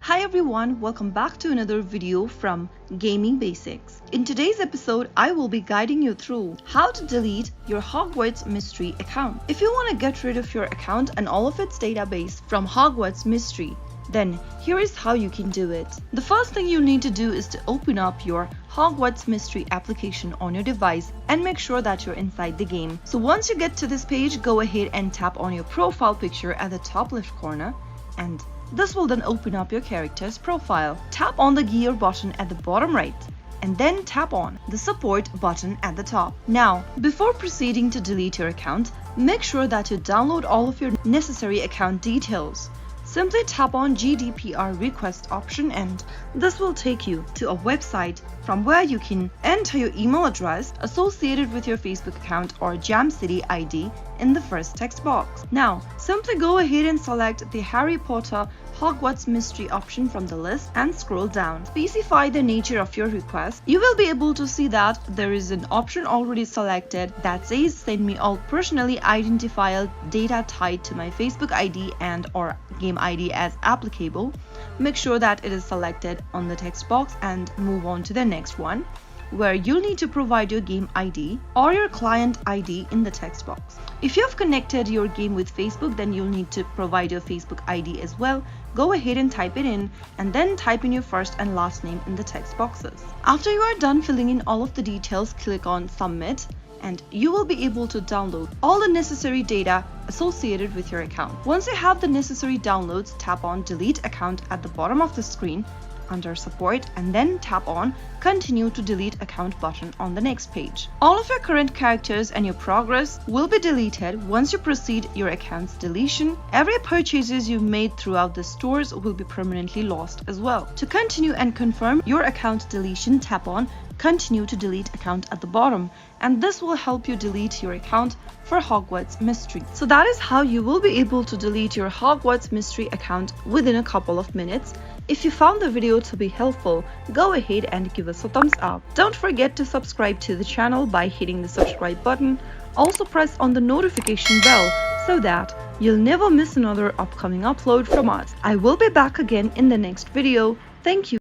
Hi everyone, welcome back to another video from Gaming Basics. In today's episode, I will be guiding you through how to delete your Hogwarts Mystery account. If you want to get rid of your account and all of its database from Hogwarts Mystery, then here is how you can do it. The first thing you need to do is to open up your Hogwarts Mystery application on your device and make sure that you're inside the game. So once you get to this page, go ahead and tap on your profile picture at the top left corner, and this will then open up your character's profile. Tap on the gear button at the bottom right and then tap on the support button at the top. Now, before proceeding to delete your account, make sure that you download all of your necessary account details. Simply tap on GDPR request option and this will take you to a website from where you can enter your email address associated with your Facebook account or Jam City ID in the first text box. Now, simply go ahead and select the Harry Potter Hogwarts Mystery option from the list and scroll down. Specify the nature of your request. You will be able to see that there is an option already selected that says send me all personally identifiable data tied to my Facebook ID and or game ID as applicable. Make sure that it is selected on the text box and move on to the next one, where you'll need to provide your game ID or your client ID in the text box. If you have connected your game with Facebook, then you'll need to provide your Facebook ID as well. Go ahead and type it in and then type in your first and last name in the text boxes. After you are done filling in all of the details, click on Submit and you will be able to download all the necessary data associated with your account. Once you have the necessary downloads, tap on Delete Account at the bottom of the screen under Support and then tap on Continue to Delete Account button on the next page. All of your current characters and your progress will be deleted once you proceed your account's deletion. Every purchases you made throughout the stores will be permanently lost as well. To continue and confirm your account deletion, tap on Continue to Delete Account at the bottom, and this will help you delete your account for Hogwarts Mystery. So that is how you will be able to delete your Hogwarts Mystery account within a couple of minutes. If you found the video to be helpful, go ahead and give us a thumbs up. Don't forget to subscribe to the channel by hitting the subscribe button. Also press on the notification bell so that you'll never miss another upcoming upload from us. I will be back again in the next video. Thank you.